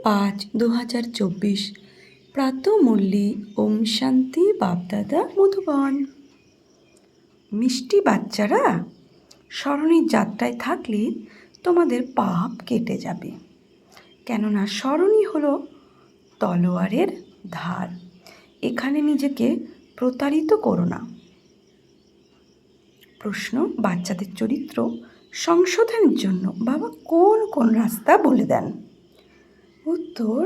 5/2024 প্রাতঃমূল্যে ওম শান্তি বাপদাদা মধুবন। মিষ্টি বাচ্চারা, স্মরণের যাত্রায় থাকলে তোমাদের পাপ কেটে যাবে, কেননা স্মরণই হলো তলোয়ারের ধার। এখানে নিজেকে প্রতারিত করো না। প্রশ্ন: বাচ্চাদের চরিত্র সংশোধনের জন্য বাবা কোন কোন রাস্তা বলে দেন? উত্তর: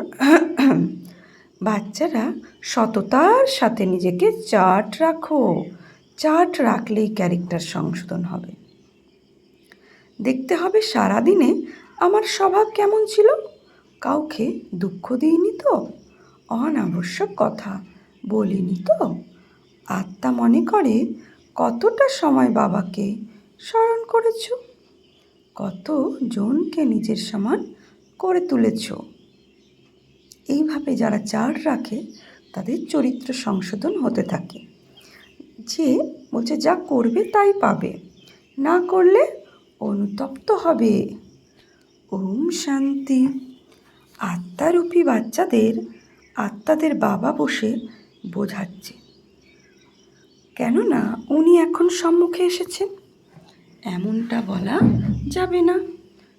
বাচ্চারা, সততার সাথে নিজেকে চার্ট রাখো। চার্ট রাখলেই ক্যারেক্টার সংশোধন হবে। দেখতে হবে সারাদিনে আমার স্বভাব কেমন ছিল। কাউকে দুঃখ দিইনি তো, অনাবশ্যক কথা বলিনি তো। আত্মা মনে করে কতটা সময় বাবাকে স্মরণ করেছ, কত জনকে নিজের সমান করে তুলেছ। এইভাবে যারা চার্ট রাখে তাদের চরিত্র সংশোধন হতে থাকে। যে বলছে যা করবে তাই পাবে, না করলে অনুতপ্ত হবে। ওম শান্তি। আত্মারূপী বাচ্চাদের আত্মাদের বাবা বসে বোঝাচ্ছে, কেননা উনি এখন সম্মুখে এসেছেন। এমনটা বলা যাবে না।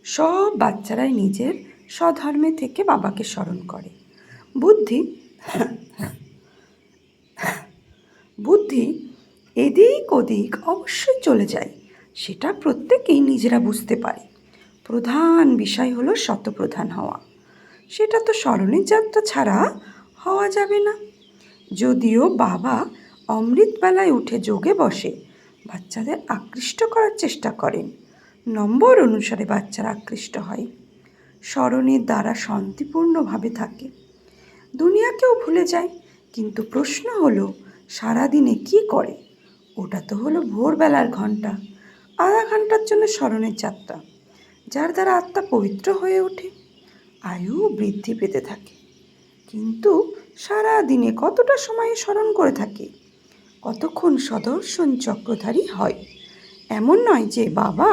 সব বাচ্চারাই নিজের স্বধর্মে থেকে বাবাকে স্মরণ করে। বুদ্ধি এদিক ওদিক অবশ্যই চলে যায়, সেটা প্রত্যেকেই নিজেরা বুঝতে পারে। প্রধান বিষয় হলো শতপ্রধান হওয়া। সেটা তো স্মরণের যাত্রা ছাড়া হওয়া যাবে না। যদিও বাবা অমৃতবেলায় উঠে যোগে বসে বাচ্চাদের আকৃষ্ট করার চেষ্টা করেন, নম্বর অনুসারে বাচ্চারা আকৃষ্ট হয়। স্মরণের দ্বারা শান্তিপূর্ণভাবে থাকে, দুনিয়াকেও ভুলে যায়। কিন্তু প্রশ্ন হলো সারাদিনে কি করে? ওটা তো হলো ভোরবেলার ঘন্টা, আধা ঘন্টার জন্য স্মরণের যাত্রা, যার দ্বারা আত্মা পবিত্র হয়ে ওঠে, আয়ু বৃদ্ধি পেতে থাকে। কিন্তু সারা দিনে কতটা সময় স্মরণ করে থাকে? কতক্ষণ সদর্শন চক্রধারী হয়? এমন নয় যে বাবা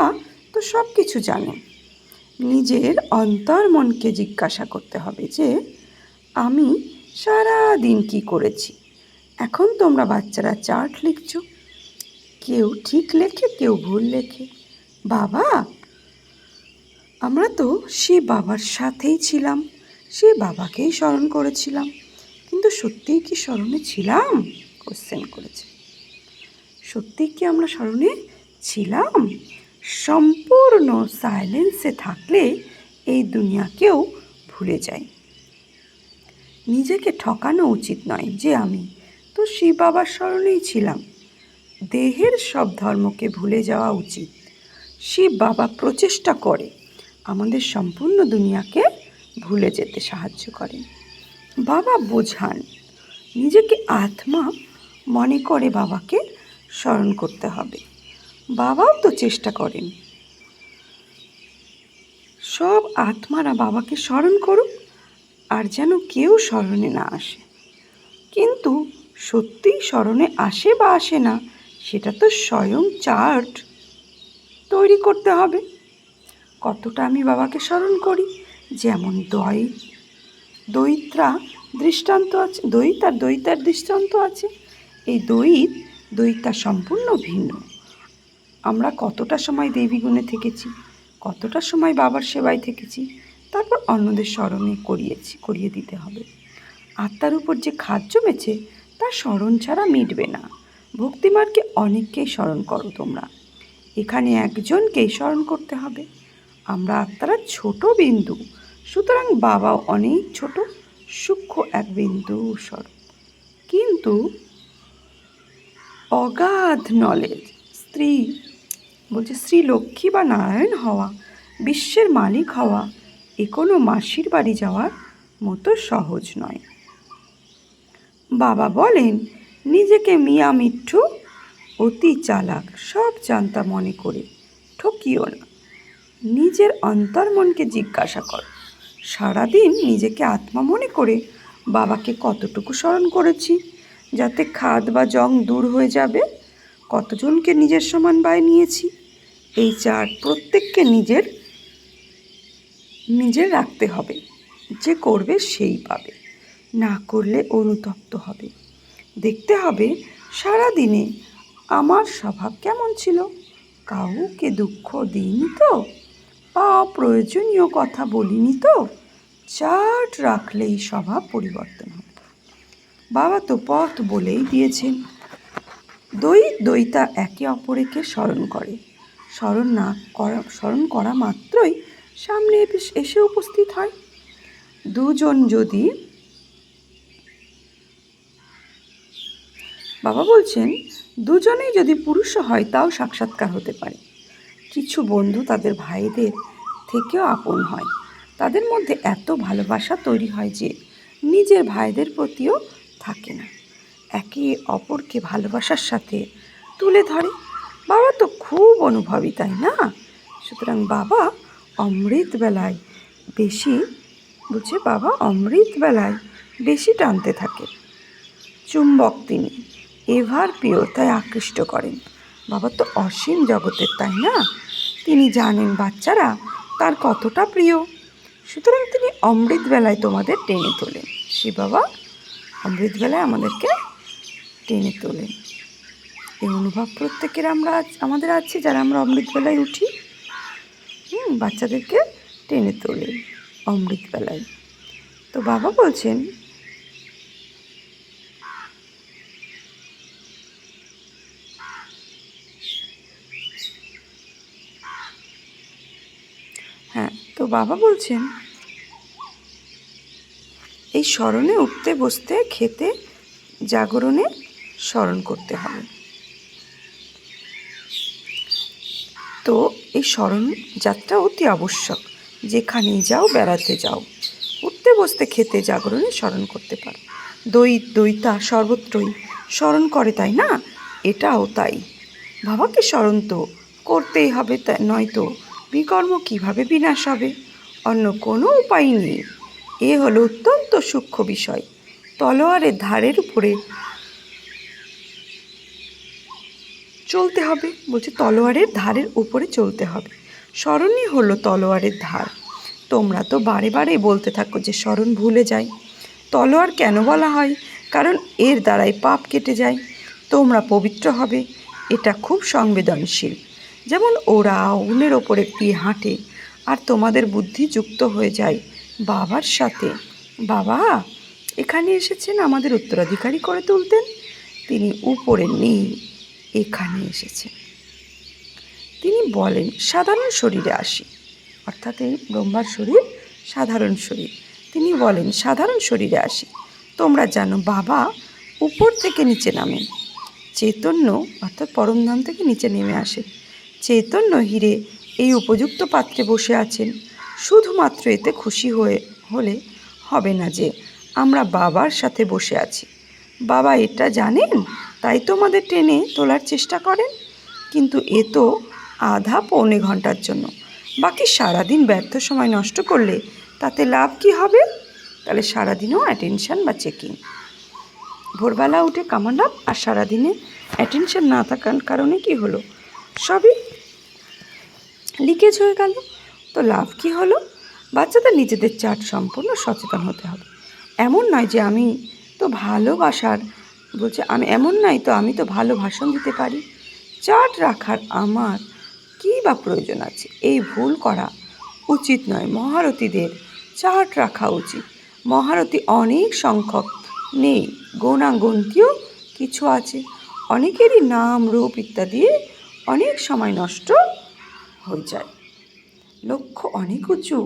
তো সব কিছু জানেন। নিজের অন্তর্মনকে জিজ্ঞাসা করতে হবে যে আমি সারা দিন কি করেছি। এখন তোমরা বাচ্চারা চার্ট লিখছ, কেউ ঠিক লেখে, কেউ ভুল লেখে। বাবা, আমরা তো সে বাবার সাথেই ছিলাম, সে বাবাকেই স্মরণ করেছিলাম, কিন্তু সত্যিই কি স্মরণে ছিলাম? কোশ্চেন করেছে। সত্যিই কি আমরা স্মরণে ছিলাম? সম্পূর্ণ সাইলেন্সে থাকলে এই দুনিয়াকেও ভুলে যাই। নিজেকে ঠকানো উচিত নয় যে আমি তো শিব বাবার স্মরণেই ছিলাম। দেহের সব ধর্মকে ভুলে যাওয়া উচিত। শিব বাবা প্রচেষ্টা করে আমাদের সম্পূর্ণ দুনিয়াকে ভুলে যেতে সাহায্য করেন। বাবা বোঝান, নিজেকে আত্মা মনে করে বাবাকে স্মরণ করতে হবে। বাবাও তো চেষ্টা করেন সব আত্মারা বাবাকে স্মরণ করুক, আর যেন কেউ স্মরণে না আসে। কিন্তু সত্যিই স্মরণে আসে বা আসে না, সেটা তো স্বয়ং চার্ট তৈরি করতে হবে। কতটা আমি বাবাকে স্মরণ করি। যেমন দৈত্রা দৃষ্টান্ত আছে, দৈতার দৃষ্টান্ত আছে। এই দৈতা সম্পূর্ণ ভিন্ন। আমরা কতটা সময় দেবী গুণে থেকেছি, কতটা সময় বাবার সেবায় থেকেছি, তারপর অন্যদের স্মরণে করিয়ে দিতে হবে। আত্মার উপর যে খাদ জমেছে তা স্মরণ ছাড়া মিটবে না। ভক্তিমার্গে অনেককেই স্মরণ করো তোমরা, এখানে একজনকেই স্মরণ করতে হবে। আমরা আত্মারা ছোট বিন্দু, সুতরাং বাবাও অনেক ছোট সূক্ষ্ম এক বিন্দু স্বরূপ। কিন্তু অগাধ নলেজ শ্রী লক্ষ্মী বা নারায়ণ হওয়া, বিশ্বের মালিক হওয়া, এ কোনো মাসির বাড়ি যাওয়ার মতো সহজ নয়। বাবা বলেন, নিজেকে মিয়া মিঠু, অতি চালাক, সব জানতা মনে করে ঠকিও না। নিজের অন্তর্মনকে জিজ্ঞাসা করো, সারাদিন নিজেকে আত্মা মনে করে বাবাকে কতটুকু স্মরণ করেছি, যাতে খাদ বা জং দূর হয়ে যাবে। কতজনকে নিজের সমান বানিয়েছি। এই চার্ট প্রত্যেককে নিজের রাখতে হবে। যে করবে সেই পাবে, না করলে অনুতপ্ত হবে। দেখতে হবে সারাদিনে আমার স্বভাব কেমন ছিল, কাউকে দুঃখ দিইনি তো, বা অপ্রয়োজনীয় কথা বলিনি তো। চার্ট রাখলেই স্বভাব পরিবর্তন হবে। বাবা তো পথ বলেই দিয়েছেন। দ্বৈতা একে অপরকে স্মরণ করে, স্মরণ করা মাত্রই সামনে এসে উপস্থিত হয়। দুজন যদি, বাবা বলছেন, দুজনেই যদি পুরুষও হয় তাও সাক্ষাৎকার হতে পারে। কিছু বন্ধু তাদের ভাইদের থেকেও আপন হয়। তাদের মধ্যে এত ভালোবাসা তৈরি হয় যে নিজের ভাইদের প্রতিও থাকে না, একে অপরকে ভালোবাসার সাথে তুলে ধরে। বাবা তো খুব অনুভবী, তাই না? সুতরাং বাবা অমৃতবেলায় বেশি টানতে থাকে। চুম্বক তিনি, এভার প্রিয়তায় আকৃষ্ট করেন। বাবা তো অসীম জগতের, তাই না? তিনি জানেন বাচ্চারা তার কতটা প্রিয়। সুতরাং তিনি অমৃতবেলায় তোমাদের টেনে তোলেন। শিব বাবা অমৃতবেলায় আমাদেরকে টেনে তোলেন। এই অনুভব প্রত্যেকের আমাদের আছে, যারা আমরা অমৃতবেলায় উঠি। বাচ্চাদেরকে টেনে তোলেন অমৃতবেলায়। তো বাবা বলছেন, এই স্মরণে উঠতে বসতে খেতে জাগরণে স্মরণ করতে হবে। তো এই স্মরণ যাত্রা অতি আবশ্যক। যেখানেই যাও, বেড়াতে যাও, উঠতে বসতে খেতে জাগরণে স্মরণ করতে পারো। দ্বৈতা সর্বত্রই স্মরণ করে, তাই না? এটাও তাই। বাবাকে স্মরণ তো করতেই হবে, নয়তো বিকর্ম কিভাবে বিনাশ হবে? অন্য কোনো উপায় নেই। এ হলো অত্যন্ত সূক্ষ্ম বিষয়। তলোয়ারের ধারের উপরে চলতে হবে। তলোয়ারের ধারের উপরে চলতে হবে। স্মরণই হলো তলোয়ারের ধার। তোমরা তো বারে বারে বলতে থাকো যে স্মরণ ভুলে যাই। তলোয়ার কেন বলা হয়? কারণ এর দ্বারাই পাপ কেটে যায়, তোমরা পবিত্র হবে। এটা খুব সংবেদনশীল। যেমন ওরা আগুনের ওপরে দিয়ে হাঁটে আর তোমাদের বুদ্ধি যুক্ত হয়ে যায় বাবার সাথে। বাবা এখানে এসেছেন আমাদের উত্তরাধিকারী করে তুলতেন, তিনি উপরে নেই, এখানে এসেছেন। তিনি বলেন সাধারণ শরীরে আসি, অর্থাৎ এই ব্রহ্মার শরীর সাধারণ শরীর। তিনি বলেন সাধারণ শরীরে আসি। তোমরা জানো বাবা উপর থেকে নিচে নামেন, চৈতন্য অর্থাৎ পরমধাম থেকে নিচে নেমে আসেন। চৈতন্য হীরে এই উপযুক্ত পাত্রে বসে আছেন। শুধুমাত্র এতে খুশি হলে হবে না যে আমরা বাবার সাথে বসে আছি। বাবা এটা জানেন, তাই তোমাদের টেনে তোলার চেষ্টা করেন। কিন্তু এ তো আধা পৌনে ঘন্টার জন্য। বাকি সারাদিন ব্যর্থ সময় নষ্ট করলে তাতে লাভ কি হবে? তাহলে সারাদিনও অ্যাটেনশন বা চেকিং, ভোরবেলা উঠে কামান আপ, আর সারাদিনে অ্যাটেনশন না থাকার কারণে কি হলো? সবই লিকেজ হয়ে গেল। তো লাভ কি হলো? বাচ্চাদের নিজেদের চার্ট সম্পূর্ণ সচেতন হতে হবে। এমন নয় যে আমি তো আমি তো ভালো ভাষণ দিতে পারি, চার্ট রাখার আমার কী বা প্রয়োজন আছে? এই ভুল করা উচিত নয়। মহারথীদের চার্ট রাখা উচিত। মহারথী অনেক সংখ্যক নেই, গণাগন্তিও কিছু আছে। অনেকেরই নাম রূপ ইত্যাদি অনেক সময় নষ্ট হয়ে যায়। লক্ষ্য অনেক উঁচু,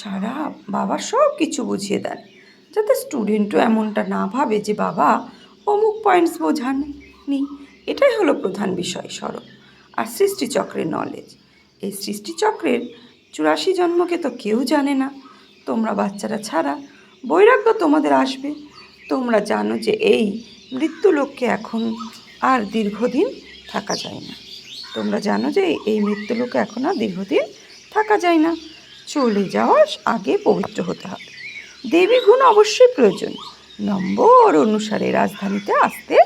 সারা বাবা সব কিছু বুঝিয়ে দেন, যাতে স্টুডেন্টও এমনটা না ভাবে যে বাবা অমুক পয়েন্টস বোঝাননি। এটাই হলো প্রধান বিষয়, স্মরণ আর সৃষ্টিচক্রের নলেজ। এই সৃষ্টিচক্রের 84 জন্মকে তো কেউ জানে না, তোমরা বাচ্চারা ছাড়া। বৈরাগ্য তোমাদের আসবে। তোমরা জানো যে এই মৃত্যুলোককে এখন আর দীর্ঘদিন থাকা যায় না। থাকা যায় না। চলে যাওয়ার আগে পবিত্র হতে হবে। দেবী গুণ অবশ্যই প্রয়োজন। নম্বর অনুসারে রাজধানীতে আসতে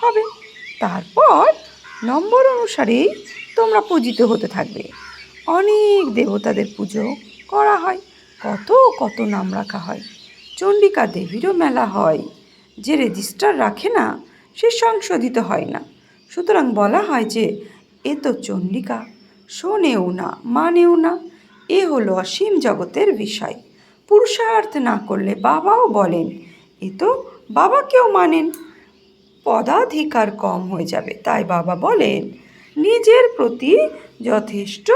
হবে। তারপর নম্বর অনুসারেই তোমরা পূজিত হতে থাকবে। অনেক দেবতাদের পুজো করা হয়, কত কত নাম রাখা হয়। চণ্ডিকা দেবীরও মেলা হয়। যে রেজিস্টার রাখে না সে সংশোধিত হয় না। সুতরাং বলা হয় যে এ তো চণ্ডিকা, শোনেও না মানেও না। এ হলো অসীম জগতের বিষয়। পুরুষার্থ না করলে বাবাও বলেন, এ তো বাবাকেও মানেন। পদাধিকার কম হয়ে যাবে, তাই বাবা বলেন নিজের প্রতি যথেষ্ট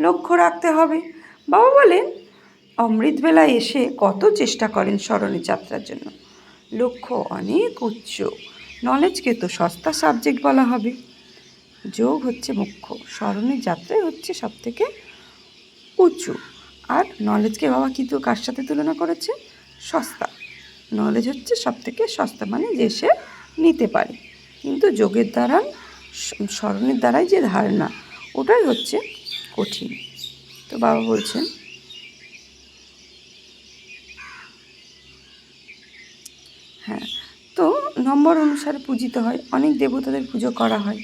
লক্ষ্য রাখতে হবে। বাবা বলেন অমৃতবেলায় এসে কত চেষ্টা করেন স্মরণে যাত্রার জন্য। লক্ষ্য অনেক উচ্চ। নলেজকে তো সস্তা সাবজেক্ট বলা হবে। যোগ হচ্ছে মুখ্য, স্মরণের যাত্রাই হচ্ছে সব থেকে উঁচু। আর নলেজকে বাবা কিন্তু কার সাথে তুলনা করেছে? সস্তা। নলেজ হচ্ছে সব থেকে সস্তা, মানে যে সে নিতে পারে। কিন্তু যোগের দ্বারা, স্মরণের দ্বারাই যে ধারণা, ওটাই হচ্ছে কঠিন। তো বাবা বলছেন হ্যাঁ, তো নম্বর অনুসারে পূজিত হয়, অনেক দেবতাদের পুজো করা হয়।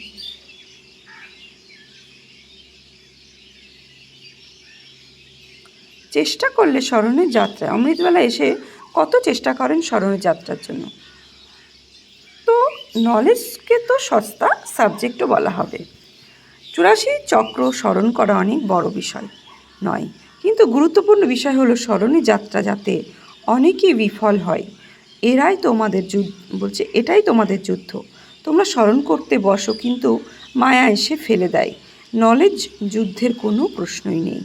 চেষ্টা করলে স্মরণের যাত্রায়, অমৃতবেলা এসে কত চেষ্টা করেন স্মরণের যাত্রার জন্য। তো নলেজকে তো সস্তা সাবজেক্টও বলা হবে। 84 চক্র স্মরণ করা অনেক বড় বিষয় নয়, কিন্তু গুরুত্বপূর্ণ বিষয় হলো স্মরণে যাত্রা যাতে অনেকেই বিফল হয়। এটাই তোমাদের যুদ্ধ। তোমরা স্মরণ করতে বসো কিন্তু মায়া এসে ফেলে দেয়। যুদ্ধের কোনো প্রশ্নই নেই।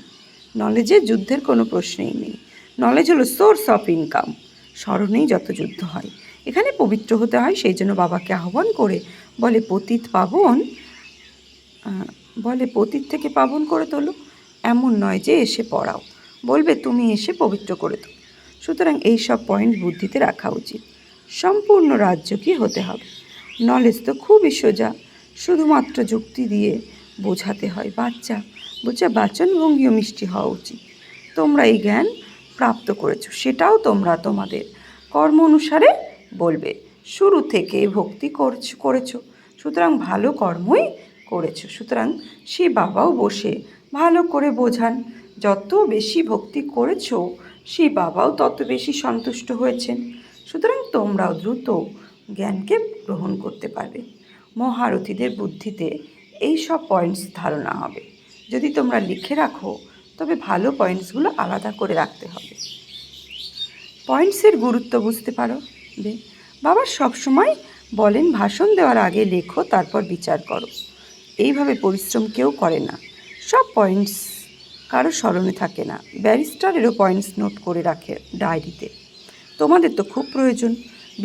যুদ্ধের কোনো প্রশ্নই নেই। নলেজ হলো সোর্স অফ ইনকাম। স্মরণেই যত যুদ্ধ হয়। এখানে পবিত্র হতে হয়, সেই জন্য বাবাকে আহ্বান করে বলে পতিত থেকে পাবন করে তোলো। এমন নয় যে এসে পড়াও, বলবে তুমি এসে পবিত্র করে তোলো। সুতরাং এই সব পয়েন্ট বুদ্ধিতে রাখা উচিত। সম্পূর্ণ রাজ্যকে হতে হবে। নলেজ তো খুবই সোজা, শুধুমাত্র যুক্তি দিয়ে বোঝাতে হয়। বাচনভঙ্গিও মিষ্টি হওয়া উচিত। তোমরা এই জ্ঞান প্রাপ্ত করেছো, সেটাও তোমরা তোমাদের কর্ম অনুসারে বলবে। শুরু থেকে ভক্তি করেছো, সুতরাং ভালো কর্মই করেছো। সুতরাং সে বাবাও বসে ভালো করে বোঝান। যত বেশি ভক্তি করেছো সে বাবাও তত বেশি সন্তুষ্ট হয়েছেন। সুতরাং তোমরাও দ্রুত জ্ঞানকে গ্রহণ করতে পারবে। মহারথীদের বুদ্ধিতে এই সব পয়েন্টস ধারণা হবে। যদি তোমরা লিখে রাখো তবে ভালো পয়েন্টসগুলো আলাদা করে রাখতে হবে। পয়েন্টসের গুরুত্ব বুঝতে পারো। বাবা সবসময় বলেন ভাষণ দেওয়ার আগে লেখো, তারপর বিচার করো। এইভাবে পরিশ্রম কেউ করে না। সব পয়েন্টস কারো স্মরণে থাকে না। ব্যারিস্টারেরও পয়েন্টস নোট করে রাখে ডায়েরিতে। তোমাদের তো খুব প্রয়োজন।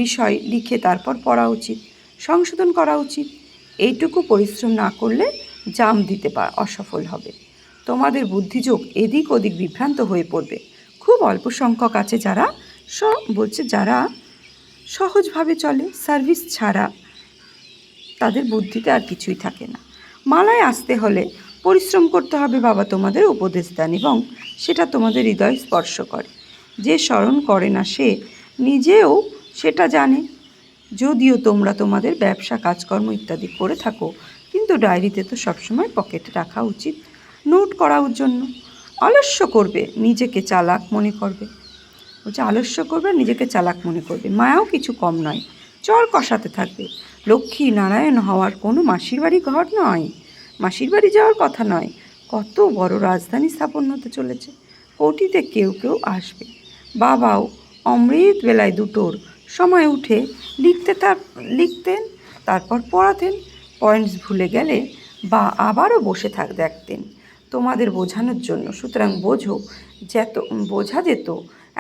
বিষয় লিখে তারপর পড়া উচিত, সংশোধন করা উচিত। এইটুকু পরিশ্রম না করলে জাম দিতে অসফল হবে। তোমাদের বুদ্ধিযোগ এদিক ওদিক বিভ্রান্ত হয়ে পড়বে। খুব অল্প সংখ্যক আছে যারা যারা সহজভাবে চলে, সার্ভিস ছাড়া তাদের বুদ্ধিতে আর কিছুই থাকে না। মালায় আসতে হলে পরিশ্রম করতে হবে, বাবা তোমাদের উপদেশ দেন এবং সেটা তোমাদের হৃদয় স্পর্শ করে। যে স্মরণ করে না সে নিজেও সেটা জানে। যদিও তোমরা তোমাদের ব্যবসা কাজকর্ম ইত্যাদি করে থাকো, কিন্তু ডায়েরিতে তো সবসময় পকেটে রাখা উচিত, নোট করার জন্য। আলস্য করবে, নিজেকে চালাক মনে করবে। নিজেকে চালাক মনে করবে। মায়াও কিছু কম নয়, চর কষাতে থাকবে। লক্ষ্মী নারায়ণ হওয়ার কোনো মাসির বাড়ি ঘর নয়, মাসির বাড়ি যাওয়ার কথা নয়। কত বড় রাজধানী স্থাপন হতে চলেছে, কোটিতে কেউ কেউ আসবে। বাবাও অমৃত বেলায় দুটোর সময় উঠে লিখতেন, তারপর পড়াতেন। পয়েন্টস ভুলে গেলে বা আবারও বসে দেখতেন তোমাদের বোঝানোর জন্য। সুতরাং বোঝা যেত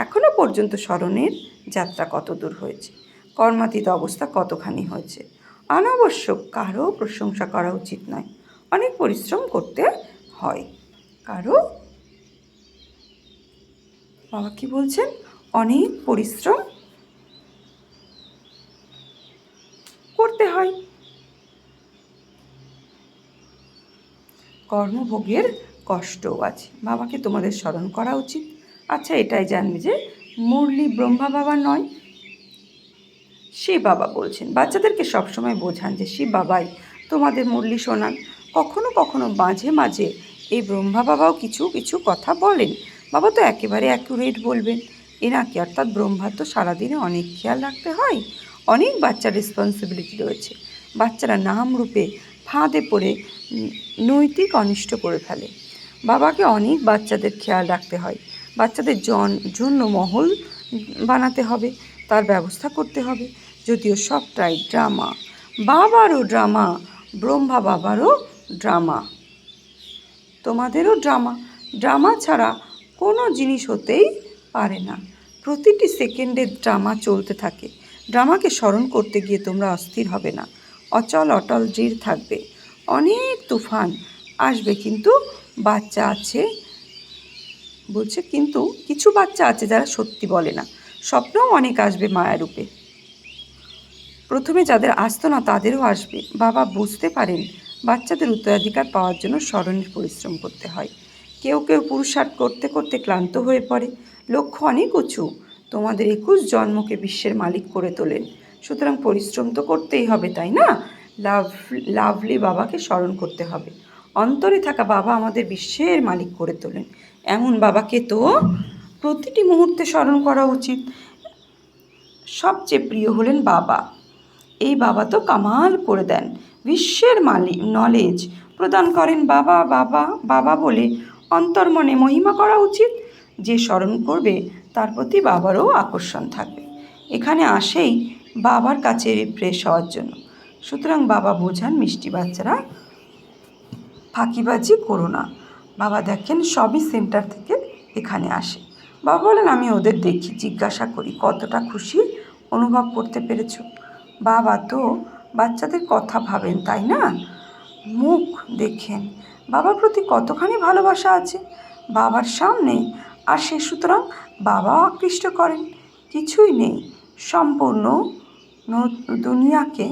এখনও পর্যন্ত স্মরণের যাত্রা কত দূর হয়েছে, কর্মাতীত অবস্থা কতখানি হয়েছে। অনাবশ্যক কারও প্রশংসা করা উচিত নয়। অনেক পরিশ্রম করতে হয় বাবা কি বলছেন? অনেক পরিশ্রম করতে হয়। কর্মভোগের কষ্টও আছে। বাবাকে তোমাদের স্মরণ করা উচিত। আচ্ছা, এটাই জানবে যে মুরলি ব্রহ্মা বাবা নয়, শিব বাবা বলছেন। বাচ্চাদেরকে সবসময় বোঝান যে শিব বাবাই তোমাদের মুরলি শোনান। কখনো কখনো মাঝে মাঝে এই ব্রহ্মা বাবাও কিছু কিছু কথা বলেন। বাবা তো একেবারে অ্যাকুরেট বলবেন। এনাকে অর্থাৎ ব্রহ্মা তো সারাদিনে অনেক খেয়াল রাখতে হয়, অনেক বাচ্চার রেসপন্সিবিলিটি রয়েছে। বাচ্চারা নাম রূপে ফাঁদে পড়ে নৈতিক অনিষ্ট করে ফেলে। বাবাকে অনেক বাচ্চাদের খেয়াল রাখতে হয়, বাচ্চাদের জন্য মহল বানাতে হবে, তার ব্যবস্থা করতে হবে। যদিও সবটাই ড্রামা, বাবারও ড্রামা, ব্রহ্মা বাবারও ড্রামা, তোমাদেরও ড্রামা। ড্রামা ছাড়া কোনো জিনিস হতেই পারে না। প্রতিটি সেকেন্ডে ড্রামা চলতে থাকে। ড্রামাকে স্মরণ করতে গিয়ে তোমরা অস্থির হবে না, অচল অটল দৃঢ় থাকবে। অনেক তুফান আসবে, কিন্তু বাচ্চা আছে বলছে, কিন্তু কিছু বাচ্চা আছে যারা সত্যি বলে না। স্বপ্নও অনেক আসবে মায়ারূপে। প্রথমে যাদের আসতো না তাদেরও আসবে। বাবা বুঝতে পারেন বাচ্চাদের উত্তরাধিকার পাওয়ার জন্য স্মরণের পরিশ্রম করতে হয়। কেউ কেউ পুরুষার্থ করতে করতে ক্লান্ত হয়ে পড়ে। লক্ষ্য অনেক উঁচু, তোমাদের 21 জন্মকে বিশ্বের মালিক করে তোলেন। সুতরাং পরিশ্রম তো করতেই হবে, তাই না? লাভলি বাবাকে স্মরণ করতে হবে। অন্তরে থাকা বাবা আমাদের বিশ্বের মালিক করে তোলেন। এমন বাবাকে তো প্রতিটি মুহূর্তে স্মরণ করা উচিত। সবচেয়ে প্রিয় হলেন বাবা। এই বাবা তো কামাল করে দেন, বিশ্বের মালিক, নলেজ প্রদান করেন। বাবা বাবা বাবা বলে অন্তর্মনে মহিমা করা উচিত। যে স্মরণ করবে তার প্রতি বাবারও আকর্ষণ থাকবে। এখানে আসেই বাবার কাছে রিফ্রেশ হওয়ার জন্য। সুতরাং বাবা বোঝান, মিষ্টি বাচ্চারা ফাঁকিবাজি করো না। বাবা দেখেন সবই সেন্টার থেকে এখানে আসে। বাবা বলেন, আমি ওদের দেখি, জিজ্ঞাসা করি কতটা খুশি অনুভব করতে পেরেছো। বাবা তো বাচ্চাদের কথা ভাবেন, তাই না? মুখ দেখেন বাবার প্রতি কতখানি ভালোবাসা আছে বাবার সামনে আসে। সুতরাং বাবাও আকৃষ্ট করেন। কিছুই নেই, সম্পূর্ণ দুনিয়াকে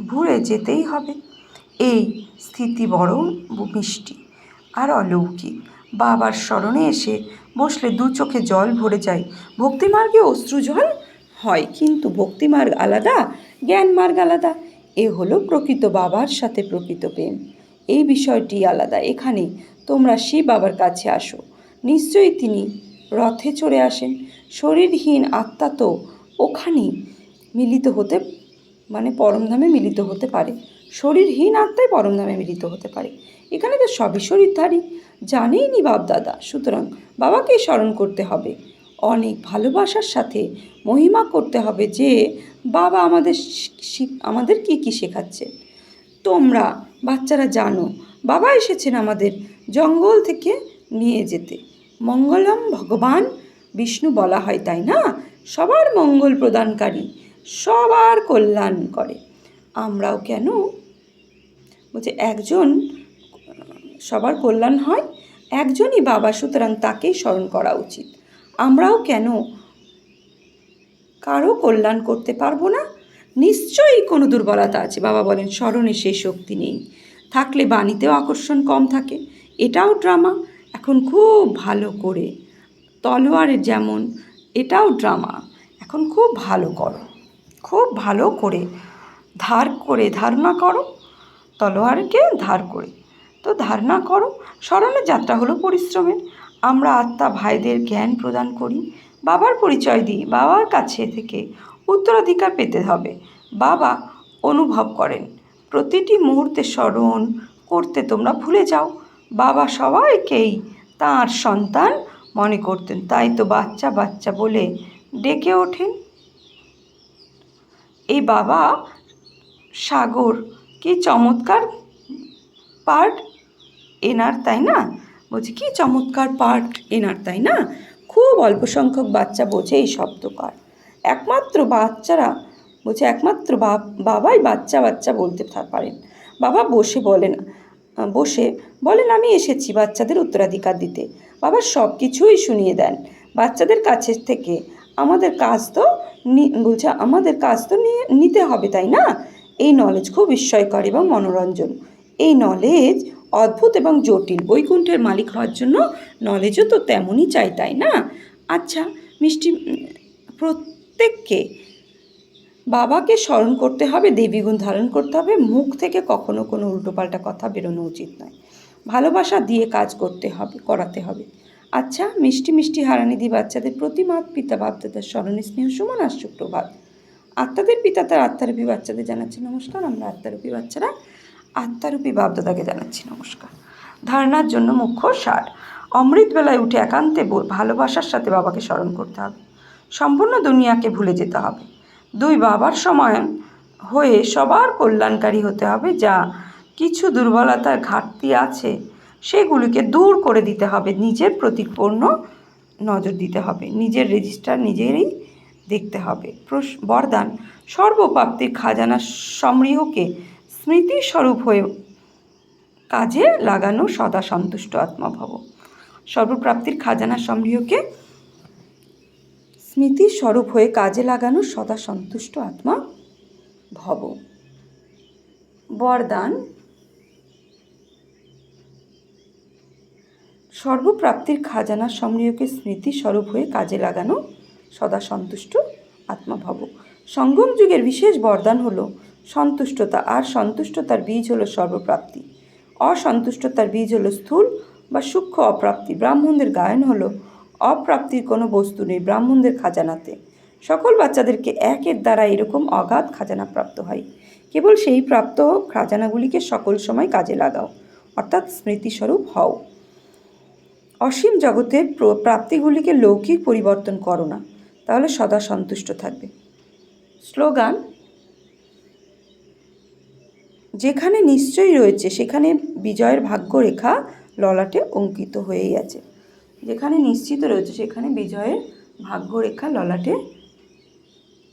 ভুলে যেতেই হবে। এই স্থিতি বড় মিষ্টি আর অলৌকিক। বাবার স্মরণে এসে বসলে দু চোখে জল ভরে যায়। ভক্তিমার্গে অশ্রুজল হয়, কিন্তু ভক্তিমার্গ আলাদা, জ্ঞান মার্গ আলাদা। এ হলো প্রকৃত বাবার সাথে প্রকৃত প্রেম। এই বিষয়টি আলাদা। এখানে তোমরা শিব বাবার কাছে আসো, নিশ্চয়ই তিনি রথে চড়ে আসেন। শরীরহীন আত্মা তো ওখানেই মিলিত হতে, মানে পরমধামে মিলিত হতে পারে। শরীরহীন আত্মাই পরমধামে মিলিত হতে পারে। এখানে তো সবই শরীরধারী, জানেই নি বাপদাদা। সুতরাং বাবাকে স্মরণ করতে হবে, অনেক ভালোবাসার সাথে মহিমা করতে হবে যে বাবা আমাদের কি কি শেখাচ্ছেন। তোমরা বাচ্চারা জানো বাবা এসেছেন আমাদের জঙ্গল থেকে নিয়ে যেতে। মঙ্গলম ভগবান বিষ্ণু বলা হয়, তাই না? সবার মঙ্গল প্রদানকারী, সবার কল্যাণ করে। আমরাও কেন বলছে, একজন সবার কল্যাণ হয়, একজনই বাবা, সুতরাং তাকেই স্মরণ করা উচিত। আমরাও কেন কারো কল্যাণ করতে পারবো না? নিশ্চয়ই কোনো দুর্বলতা আছে। বাবা বলেন, স্মরণে সেই শক্তি নেই, থাকলে বাণীতেও আকর্ষণ কম থাকে। এটাও ড্রামা। এখন খুব ভালো করে, তলোয়ারের যেমন এটাও ড্রামা। এখন খুব ভালো করো, খুব ভালো করে ধারণা করো, তলোয়ারকে ধার করে তো ধারণা করো। স্মরণের যাত্রা হলো পরিশ্রমের। আমরা আত্মা ভাইদের জ্ঞান প্রদান করি, বাবার পরিচয় দিই। বাবার কাছে থেকে উত্তরাধিকার পেতে হবে। বাবা অনুভব করেন, প্রতিটি মুহূর্তে স্মরণ করতে তোমরা ভুলে যাও। বাবা সবাইকেই তাঁর সন্তান মনে করতেন, তাই তো বাচ্চা বাচ্চা বলে ডেকে ওঠেন। এই বাবা সাগর, কি চমৎকার পার্ট এনার, তাই না? বলছি, কি চমৎকার পার্ট এনার, তাই না? খুব অল্প সংখ্যক বাচ্চা বোঝে এই শব্দকার। একমাত্র বাচ্চারা বলছে, একমাত্র বাবাই বাচ্চা বাচ্চা বলতে পারেন। বাবা বসে বলেন, আমি এসেছি বাচ্চাদের উত্তরাধিকার দিতে। বাবা সব কিছুই শুনিয়ে দেন বাচ্চাদের কাছে থেকে। আমাদের কাজ তো নিতে হবে, তাই না? এই নলেজ খুব বিস্ময়কর এবং মনোরঞ্জন। এই নলেজ অদ্ভুত এবং জটিল। বৈকুণ্ঠের মালিক হওয়ার জন্য নলেজও তো তেমনই চাই, তাই না? আচ্ছা মিষ্টি, প্রত্যেককে বাবাকে স্মরণ করতে হবে, দেবীগুণ ধারণ করতে হবে। মুখ থেকে কখনো কোনো উল্টোপাল্টা কথা বেরোনো উচিত নয়। ভালোবাসা দিয়ে কাজ করাতে হবে। আচ্ছা, মিষ্টি মিষ্টি হারানিধি বাচ্চাদের প্রতি মাত পিতা বাপদাদার স্মরণে স্নেহ সুমন আর সুপ্রভাত। আত্মাদের পিতা তার আত্মারূপী বাচ্চাদের জানাচ্ছি নমস্কার। আমরা আত্মারূপী বাচ্চারা আত্মারূপী বাপদাদাকে জানাচ্ছি নমস্কার। ধারণার জন্য মুখ্য সার: অমৃত বেলায় উঠে একান্তে ভালোবাসার সাথে বাবাকে স্মরণ করতে হবে। সম্পূর্ণ দুনিয়াকে ভুলে যেতে হবে। 2, বাবার সমান হয়ে সবার কল্যাণকারী হতে হবে। যা কিছু দুর্বলতার ঘাটতি আছে সেগুলিকে দূর করে দিতে হবে। নিজের প্রতি পূর্ণ নজর দিতে হবে। নিজের রেজিস্টার নিজেরই দেখতে হবে। বরদান: সর্বপ্রাপ্তির খাজানা সমৃহকে স্মৃতিস্বরূপ হয়ে কাজে লাগানো সদা সন্তুষ্ট আত্মা ভব। সর্বপ্রাপ্তির খাজানা সমৃহকে স্মৃতিস্বরূপ হয়ে কাজে লাগানো সদা সন্তুষ্ট আত্মা ভব। বরদান: সর্বপ্রাপ্তির খাজানা সমৃহকে স্মৃতিস্বরূপ হয়ে কাজে লাগানো সদা সন্তুষ্ট আত্মা ভব। সঙ্গম যুগের বিশেষ বরদান হলো সন্তুষ্টতা, আর সন্তুষ্টতার বীজ হলো সর্বপ্রাপ্তি। অসন্তুষ্টতার বীজ হলো স্থূল বা সূক্ষ্ম অপ্রাপ্তি। ব্রাহ্মণদের গায়ন হলো অপ্রাপ্তির কোনো বস্তু নেই ব্রাহ্মণদের খাজানাতে। সকল বাচ্চাদেরকে একের দ্বারা এরকম অগাধ খাজানা প্রাপ্ত হয়। কেবল সেই প্রাপ্ত খাজানাগুলিকে সকল সময় কাজে লাগাও, অর্থাৎ স্মৃতিস্বরূপ হও। অসীম জগতের প্রাপ্তিগুলিকে লৌকিক পরিবর্তন করো না, তাহলে সদা সন্তুষ্ট থাকবে। স্লোগান: যেখানে নিশ্চয়ই রয়েছে সেখানে বিজয়ের ভাগ্যরেখা ললাটে অঙ্কিত হয়েই আছে। যেখানে নিশ্চিত রয়েছে সেখানে বিজয়ের ভাগ্যরেখা ললাটে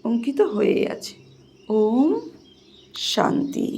অঙ্কিত হয়েই আছে। ওম শান্তি।